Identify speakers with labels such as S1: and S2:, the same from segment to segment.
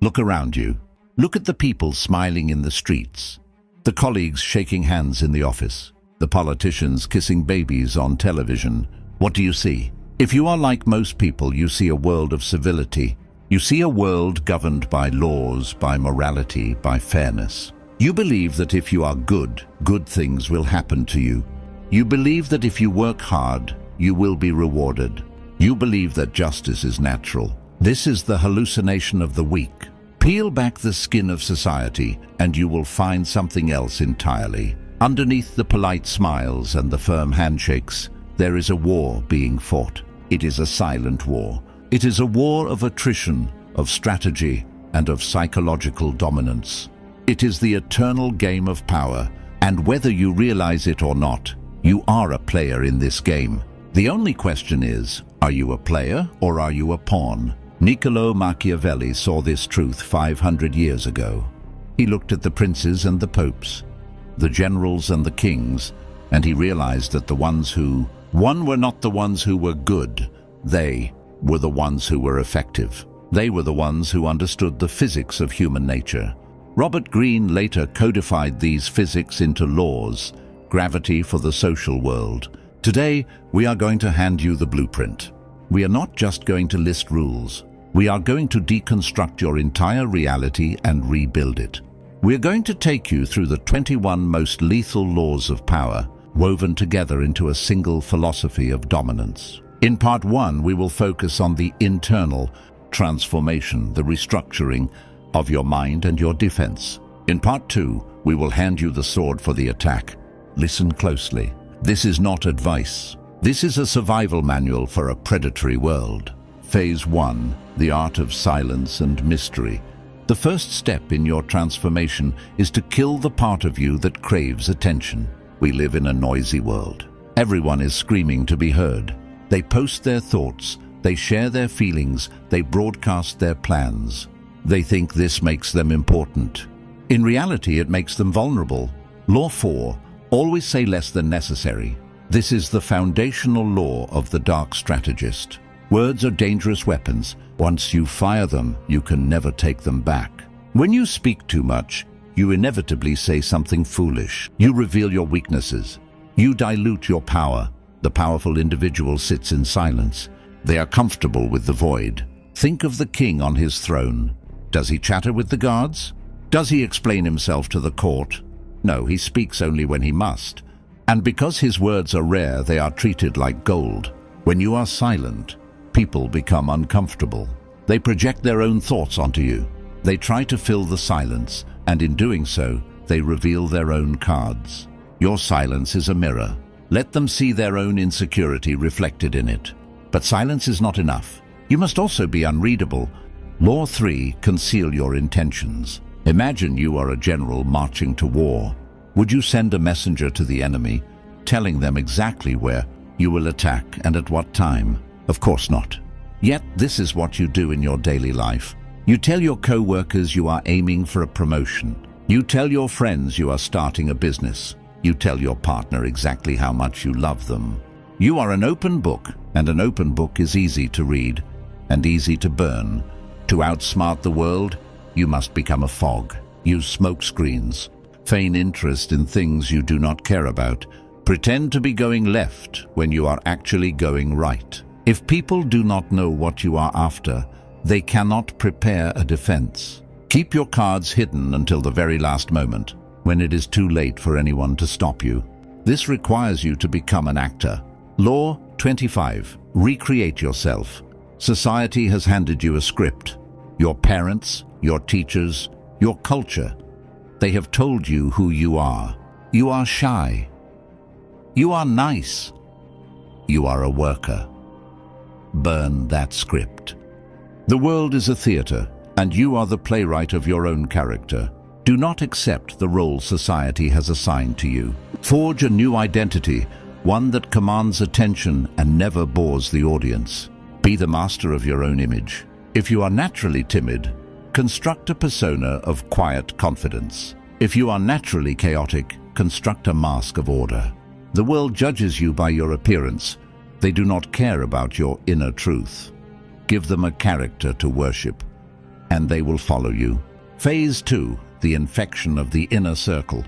S1: Look around you. Look at the people smiling in the streets, the colleagues shaking hands in the office, the politicians kissing babies on television. What do you see? If you are like most people, you see a world of civility. You see a world governed by laws, by morality, by fairness. You believe that if you are good, good things will happen to you. You believe that if you work hard, you will be rewarded. You believe that justice is natural. This is the hallucination of the weak. Peel back the skin of society and you will find something else entirely. Underneath the polite smiles and the firm handshakes, there is a war being fought. It is a silent war. It is a war of attrition, of strategy, and of psychological dominance. It is the eternal game of power, and whether you realize it or not, you are a player in this game. The only question is, are you a player or are you a pawn? Niccolo Machiavelli saw this truth 500 years ago. He looked at the princes and the popes, the generals and the kings, and he realized that the ones who won were not the ones who were good. They were the ones who were effective. They were the ones who understood the physics of human nature. Robert Greene later codified these physics into laws, gravity for the social world. Today, we are going to hand you the blueprint. We are not just going to list rules. We are going to deconstruct your entire reality and rebuild it. We are going to take you through the 21 most lethal laws of power, woven together into a single philosophy of dominance. In part 1, we will focus on the internal transformation, the restructuring of your mind and your defense. In part 2, we will hand you the sword for the attack. Listen closely. This is not advice. This is a survival manual for a predatory world. Phase 1, the art of silence and mystery. The first step in your transformation is to kill the part of you that craves attention. We live in a noisy world. Everyone is screaming to be heard. They post their thoughts, they share their feelings, they broadcast their plans. They think this makes them important. In reality, it makes them vulnerable. Law 4, always say less than necessary. This is the foundational law of the dark strategist. Words are dangerous weapons. Once you fire them, you can never take them back. When you speak too much, you inevitably say something foolish. You reveal your weaknesses. You dilute your power. The powerful individual sits in silence. They are comfortable with the void. Think of the king on his throne. Does he chatter with the guards? Does he explain himself to the court? No, he speaks only when he must. And because his words are rare, they are treated like gold. When you are silent, people become uncomfortable. They project their own thoughts onto you. They try to fill the silence, and in doing so, they reveal their own cards. Your silence is a mirror. Let them see their own insecurity reflected in it. But silence is not enough. You must also be unreadable. Law 3, conceal your intentions. Imagine you are a general marching to war. Would you send a messenger to the enemy, telling them exactly where you will attack and at what time? Of course not. Yet this is what you do in your daily life. You tell your co-workers you are aiming for a promotion. You tell your friends you are starting a business. You tell your partner exactly how much you love them. You are an open book, and an open book is easy to read and easy to burn. To outsmart the world, you must become a fog. Use smoke screens. Feign interest in things you do not care about. Pretend to be going left when you are actually going right. If people do not know what you are after, they cannot prepare a defense. Keep your cards hidden until the very last moment, when it is too late for anyone to stop you. This requires you to become an actor. Law 25. Recreate yourself. Society has handed you a script. Your parents, your teachers, your culture. They have told you who you are. You are shy. You are nice. You are a worker. Burn that script. The world is a theater, and you are the playwright of your own character. Do not accept the role society has assigned to you. Forge a new identity, one that commands attention and never bores the audience. Be the master of your own image. If you are naturally timid, construct a persona of quiet confidence. If you are naturally chaotic, construct a mask of order. The world judges you by your appearance. They do not care about your inner truth. Give them a character to worship, and they will follow you. Phase 2, the infection of the inner circle.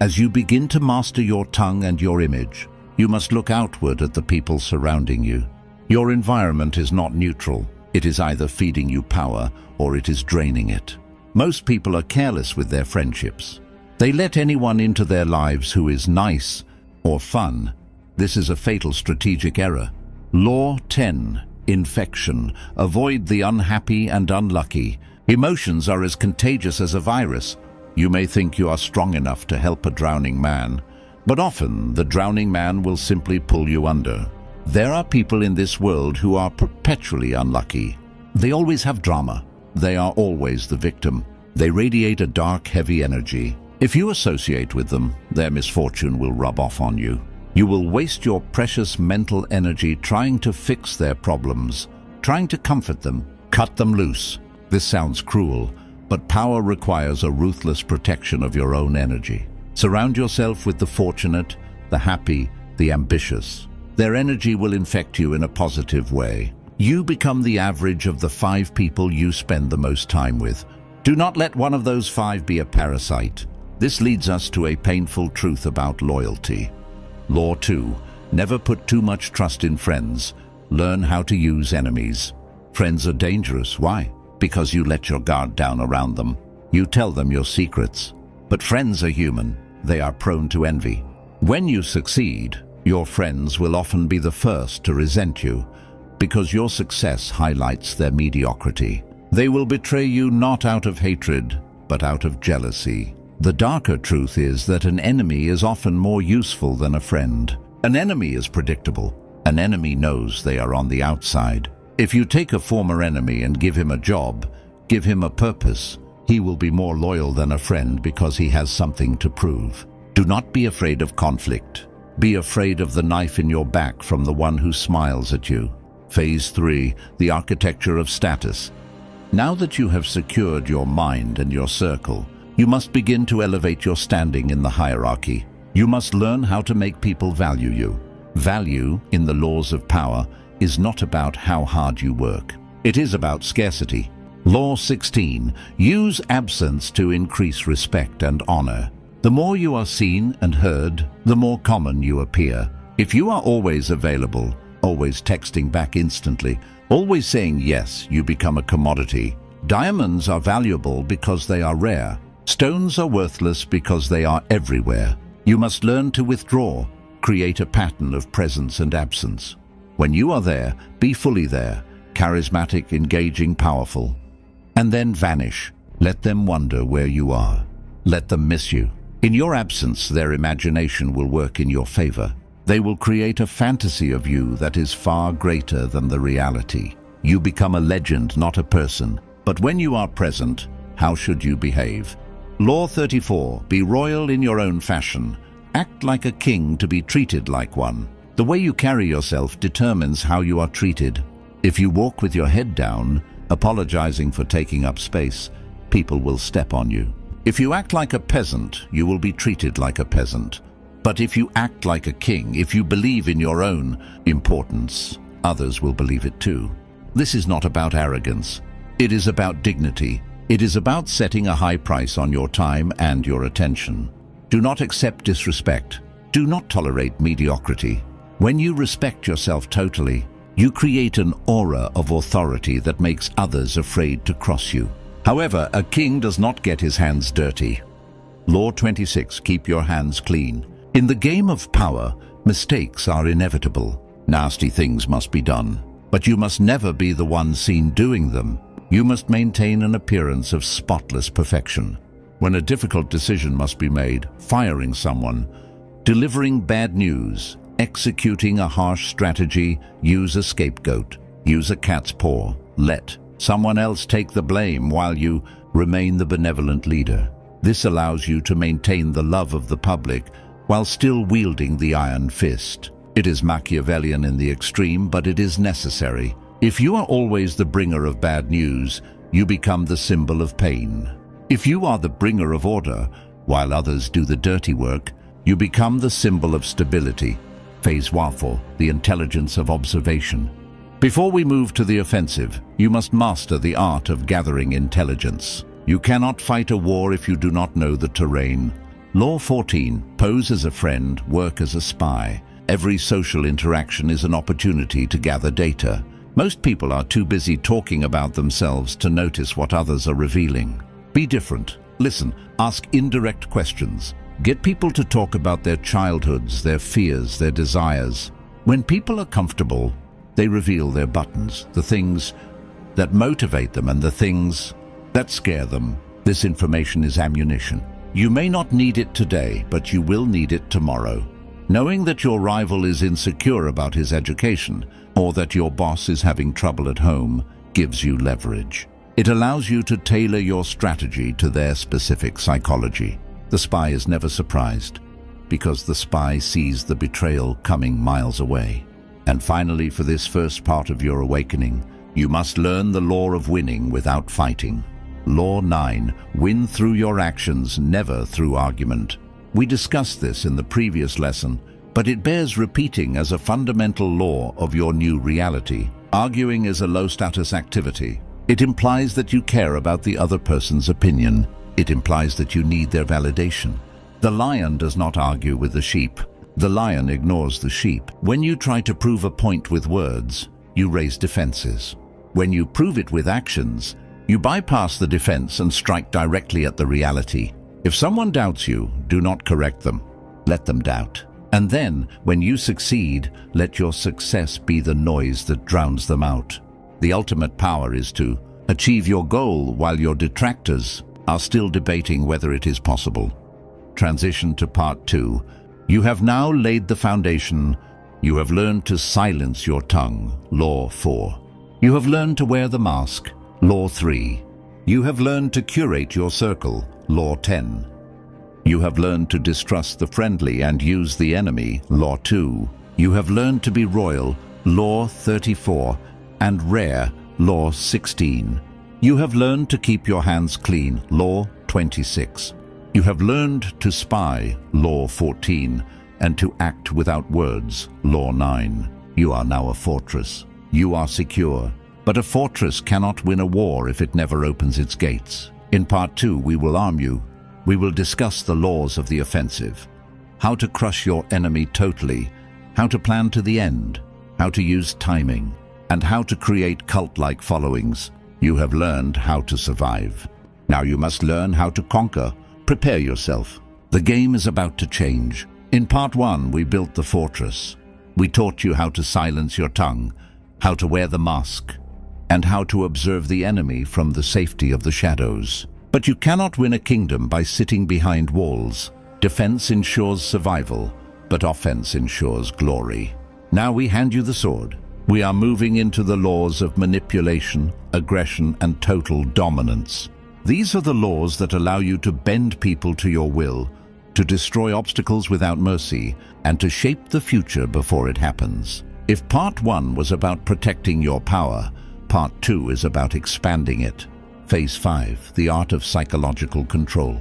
S1: As you begin to master your tongue and your image, you must look outward at the people surrounding you. Your environment is not neutral. It is either feeding you power or it is draining it. Most people are careless with their friendships. They let anyone into their lives who is nice or fun. This is a fatal strategic error. Law 10. Infection. Avoid the unhappy and unlucky. Emotions are as contagious as a virus. You may think you are strong enough to help a drowning man, but often the drowning man will simply pull you under. There are people in this world who are perpetually unlucky. They always have drama. They are always the victim. They radiate a dark, heavy energy. If you associate with them, their misfortune will rub off on you. You will waste your precious mental energy trying to fix their problems, trying to comfort them, cut them loose. This sounds cruel, but power requires a ruthless protection of your own energy. Surround yourself with the fortunate, the happy, the ambitious. Their energy will infect you in a positive way. You become the average of the 5 people you spend the most time with. Do not let one of those 5 be a parasite. This leads us to a painful truth about loyalty. Law 2. Never put too much trust in friends. Learn how to use enemies. Friends are dangerous. Why? Because you let your guard down around them. You tell them your secrets. But friends are human. They are prone to envy. When you succeed, your friends will often be the first to resent you because your success highlights their mediocrity. They will betray you not out of hatred, but out of jealousy. The darker truth is that an enemy is often more useful than a friend. An enemy is predictable. An enemy knows they are on the outside. If you take a former enemy and give him a job, give him a purpose, he will be more loyal than a friend because he has something to prove. Do not be afraid of conflict. Be afraid of the knife in your back from the one who smiles at you. Phase 3, the architecture of status. Now that you have secured your mind and your circle, you must begin to elevate your standing in the hierarchy. You must learn how to make people value you. Value, in the laws of power, is not about how hard you work. It is about scarcity. Law 16. Use absence to increase respect and honor. The more you are seen and heard, the more common you appear. If you are always available, always texting back instantly, always saying yes, you become a commodity. Diamonds are valuable because they are rare. Stones are worthless because they are everywhere. You must learn to withdraw, create a pattern of presence and absence. When you are there, be fully there, charismatic, engaging, powerful. And then vanish. Let them wonder where you are. Let them miss you. In your absence, their imagination will work in your favor. They will create a fantasy of you that is far greater than the reality. You become a legend, not a person. But when you are present, how should you behave? Law 34. Be royal in your own fashion. Act like a king to be treated like one. The way you carry yourself determines how you are treated. If you walk with your head down, apologizing for taking up space, people will step on you. If you act like a peasant, you will be treated like a peasant. But if you act like a king, if you believe in your own importance, others will believe it too. This is not about arrogance. It is about dignity. It is about setting a high price on your time and your attention. Do not accept disrespect. Do not tolerate mediocrity. When you respect yourself totally, you create an aura of authority that makes others afraid to cross you. However, a king does not get his hands dirty. Law 26. Keep your hands clean. In the game of power, mistakes are inevitable. Nasty things must be done. But you must never be the one seen doing them. You must maintain an appearance of spotless perfection. When a difficult decision must be made, firing someone, delivering bad news, executing a harsh strategy, use a scapegoat, use a cat's paw, let someone else take the blame while you remain the benevolent leader. This allows you to maintain the love of the public while still wielding the iron fist. It is Machiavellian in the extreme, but it is necessary. If you are always the bringer of bad news, you become the symbol of pain. If you are the bringer of order, while others do the dirty work, you become the symbol of stability. Phase 4, the intelligence of observation. Before we move to the offensive, you must master the art of gathering intelligence. You cannot fight a war if you do not know the terrain. Law 14, pose as a friend, work as a spy. Every social interaction is an opportunity to gather data. Most people are too busy talking about themselves to notice what others are revealing. Be different. Listen, ask indirect questions. Get people to talk about their childhoods, their fears, their desires. When people are comfortable, they reveal their buttons, the things that motivate them and the things that scare them. This information is ammunition. You may not need it today, but you will need it tomorrow. Knowing that your rival is insecure about his education or that your boss is having trouble at home gives you leverage. It allows you to tailor your strategy to their specific psychology. The spy is never surprised because the spy sees the betrayal coming miles away. And finally, for this first part of your awakening, you must learn the law of winning without fighting. Law 9, win through your actions, never through argument. We discussed this in the previous lesson, but it bears repeating as a fundamental law of your new reality. Arguing is a low-status activity. It implies that you care about the other person's opinion. It implies that you need their validation. The lion does not argue with the sheep. The lion ignores the sheep. When you try to prove a point with words, you raise defenses. When you prove it with actions, you bypass the defense and strike directly at the reality. If someone doubts you, do not correct them. Let them doubt. And then, when you succeed, let your success be the noise that drowns them out. The ultimate power is to achieve your goal while your detractors are still debating whether it is possible. Transition to part 2. You have now laid the foundation. You have learned to silence your tongue. Law 4. You have learned to wear the mask. Law 3. You have learned to curate your circle. Law 10. You have learned to distrust the friendly and use the enemy. Law 2. You have learned to be royal. Law 34. And rare. Law 16. You have learned to keep your hands clean. Law 26. You have learned to spy. Law 14. And to act without words. Law 9. You are now a fortress. You are secure. But a fortress cannot win a war if it never opens its gates. In part 2, we will arm you. We will discuss the laws of the offensive, how to crush your enemy totally, how to plan to the end, how to use timing, and how to create cult-like followings. You have learned how to survive. Now you must learn how to conquer. Prepare yourself. The game is about to change. In part 1, we built the fortress. We taught you how to silence your tongue, how to wear the mask, and how to observe the enemy from the safety of the shadows. But you cannot win a kingdom by sitting behind walls. Defense ensures survival, but offense ensures glory. Now we hand you the sword. We are moving into the laws of manipulation, aggression, and total dominance. These are the laws that allow you to bend people to your will, to destroy obstacles without mercy, and to shape the future before it happens. If part 1 was about protecting your power, part 2 is about expanding it. Phase 5, the art of psychological control.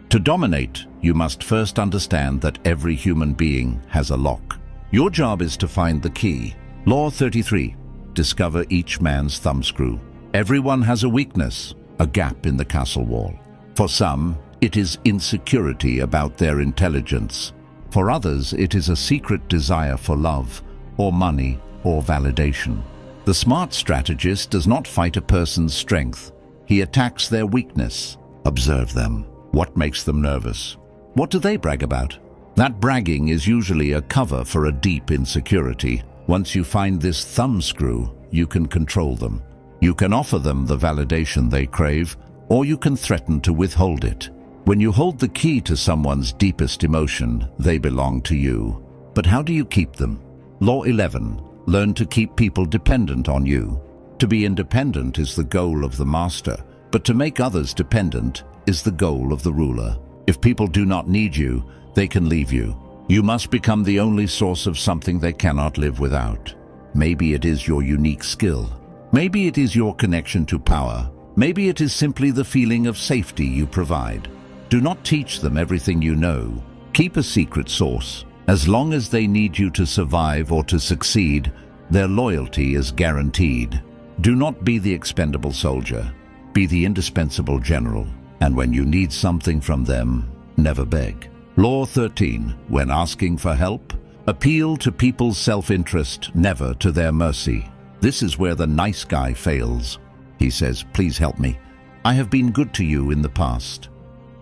S1: To dominate, you must first understand that every human being has a lock. Your job is to find the key. Law 33, discover each man's thumbscrew. Everyone has a weakness, a gap in the castle wall. For some, it is insecurity about their intelligence. For others, it is a secret desire for love, or money, or validation. The smart strategist does not fight a person's strength. He attacks their weakness. Observe them. What makes them nervous? What do they brag about? That bragging is usually a cover for a deep insecurity. Once you find this thumbscrew, you can control them. You can offer them the validation they crave, or you can threaten to withhold it. When you hold the key to someone's deepest emotion, they belong to you. But how do you keep them? Law 11. Learn to keep people dependent on you. To be independent is the goal of the master, but to make others dependent is the goal of the ruler. If people do not need you, they can leave you. You must become the only source of something they cannot live without. Maybe it is your unique skill. Maybe it is your connection to power. Maybe it is simply the feeling of safety you provide. Do not teach them everything you know. Keep a secret source. As long as they need you to survive or to succeed, Their loyalty is guaranteed. Do not be the expendable soldier. Be the indispensable general. And when you need something from them, never beg. Law 13. When asking for help, appeal to people's self-interest, never to their mercy. This is where the nice guy fails. He says, "Please help me. I have been good to you in the past."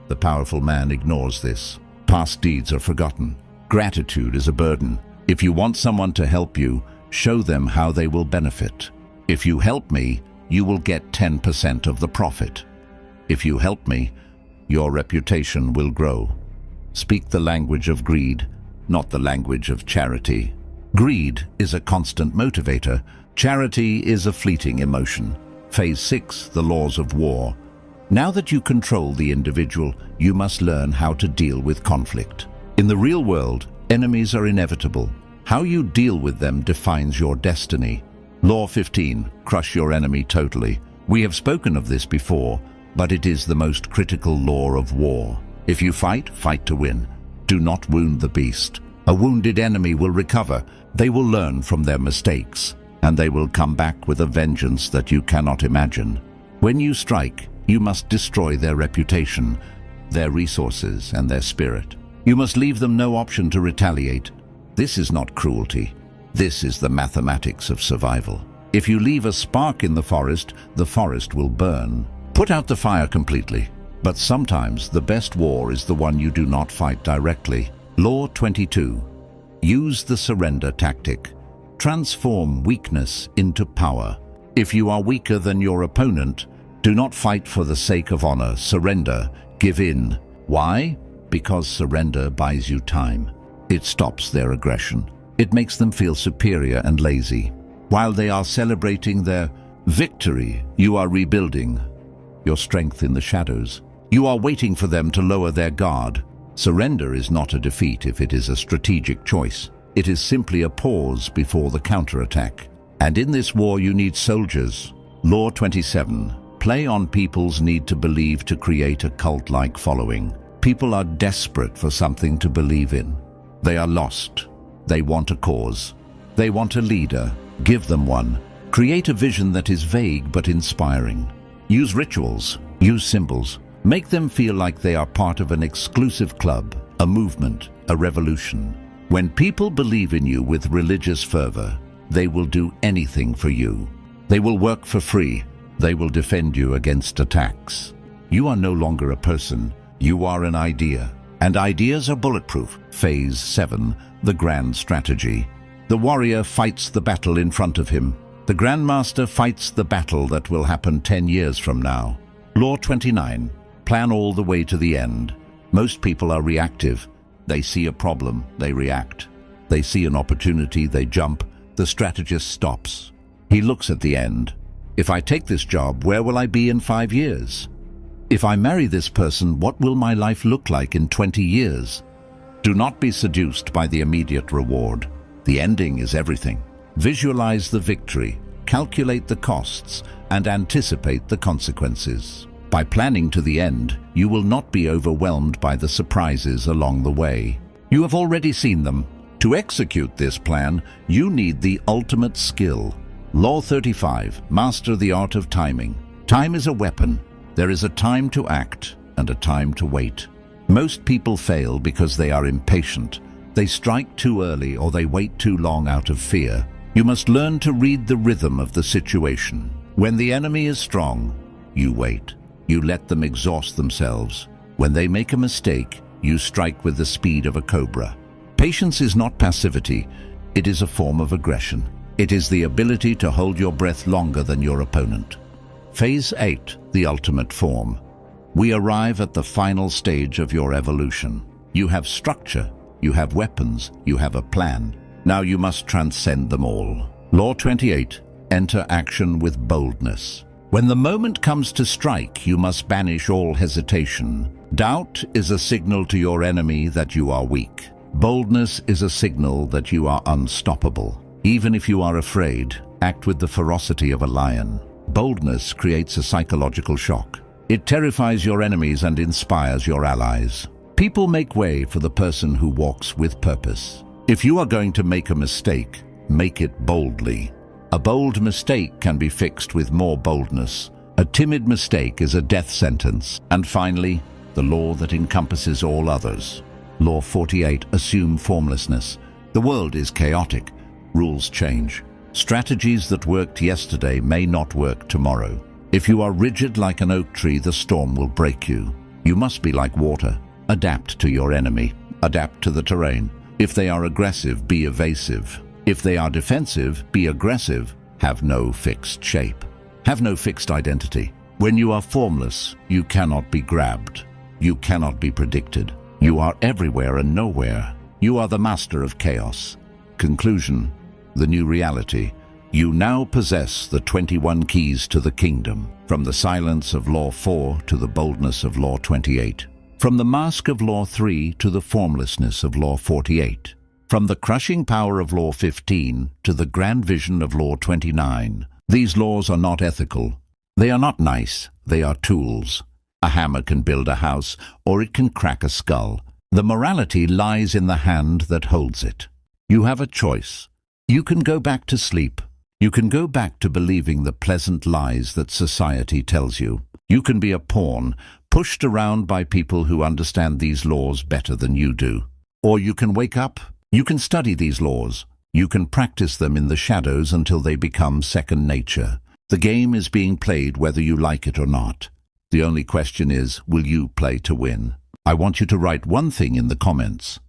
S1: The powerful man ignores this. Past deeds are forgotten. Gratitude is a burden. If you want someone to help you, show them how they will benefit. If you help me, you will get 10% of the profit. If you help me, your reputation will grow. Speak the language of greed, not the language of charity. Greed is a constant motivator. Charity is a fleeting emotion. Phase 6, the laws of war. Now that you control the individual, you must learn how to deal with conflict. In the real world, enemies are inevitable. How you deal with them defines your destiny. Law 15, crush your enemy totally. We have spoken of this before, but it is the most critical law of war. If you fight, fight to win. Do not wound the beast. A wounded enemy will recover. They will learn from their mistakes, and they will come back with a vengeance that you cannot imagine. When you strike, you must destroy their reputation, their resources, and their spirit. You must leave them no option to retaliate. This is not cruelty. This is the mathematics of survival. If you leave a spark in the forest will burn. Put out the fire completely. But sometimes the best war is the one you do not fight directly. Law 22. Use the surrender tactic. Transform weakness into power. If you are weaker than your opponent, do not fight for the sake of honor. Surrender. Give in. Why? Because surrender buys you time. It stops their aggression. It makes them feel superior and lazy. While they are celebrating their victory, you are rebuilding your strength in the shadows. You are waiting for them to lower their guard. Surrender is not a defeat if it is a strategic choice. It is simply a pause before the counterattack. And in this war you need soldiers. Law 27. Play on people's need to believe to create a cult-like following. People are desperate for something to believe in. They are lost. They want a cause. They want a leader. Give them one. Create a vision that is vague but inspiring. Use rituals. Use symbols. Make them feel like they are part of an exclusive club, a movement, a revolution. When people believe in you with religious fervor, they will do anything for you. They will work for free. They will defend you against attacks. You are no longer a person. You are an idea. And ideas are bulletproof. Phase 7, the grand strategy. The warrior fights the battle in front of him. The grandmaster fights the battle that will happen 10 years from now. Law 29. Plan all the way to the end. Most people are reactive. They see a problem, they react. They see an opportunity, they jump. The strategist stops. He looks at the end. If I take this job, where will I be in 5 years? If I marry this person, what will my life look like in 20 years? Do not be seduced by the immediate reward. The ending is everything. Visualize the victory, calculate the costs, and anticipate the consequences. By planning to the end, you will not be overwhelmed by the surprises along the way. You have already seen them. To execute this plan, you need the ultimate skill. Law 35. Master the art of timing. Time is a weapon. There is a time to act and a time to wait. Most people fail because they are impatient. They strike too early or they wait too long out of fear. You must learn to read the rhythm of the situation. When the enemy is strong, you wait. You let them exhaust themselves. When they make a mistake, you strike with the speed of a cobra. Patience is not passivity. It is a form of aggression. It is the ability to hold your breath longer than your opponent. Phase 8, the ultimate form. We arrive at the final stage of your evolution. You have structure, you have weapons, you have a plan. Now you must transcend them all. Law 28. Enter action with boldness. When the moment comes to strike, you must banish all hesitation. Doubt is a signal to your enemy that you are weak. Boldness is a signal that you are unstoppable. Even if you are afraid, act with the ferocity of a lion. Boldness creates a psychological shock. It terrifies your enemies and inspires your allies. People make way for the person who walks with purpose. If you are going to make a mistake, make it boldly. A bold mistake can be fixed with more boldness. A timid mistake is a death sentence. And finally, the law that encompasses all others. Law 48, assume formlessness. The world is chaotic. Rules change. Strategies that worked yesterday may not work tomorrow. If you are rigid like an oak tree, the storm will break you. You must be like water. Adapt to your enemy. Adapt to the terrain. If they are aggressive, be evasive. If they are defensive, be aggressive. Have no fixed shape. Have no fixed identity. When you are formless, you cannot be grabbed. You cannot be predicted. You are everywhere and nowhere. You are the master of chaos. Conclusion. The new reality. You now possess the 21 keys to the kingdom, from the silence of Law 4 to the boldness of Law 28, from the mask of Law 3 to the formlessness of Law 48, from the crushing power of Law 15 to the grand vision of Law 29. These laws are not ethical. They are not nice. They are tools. A hammer can build a house, or it can crack a skull. The morality lies in the hand that holds it. You have a choice. You can go back to sleep. You can go back to believing the pleasant lies that society tells you. You can be a pawn, pushed around by people who understand these laws better than you do. Or you can wake up. You can study these laws. You can practice them in the shadows until they become second nature. The game is being played whether you like it or not. The only question is, will you play to win? I want you to write one thing in the comments.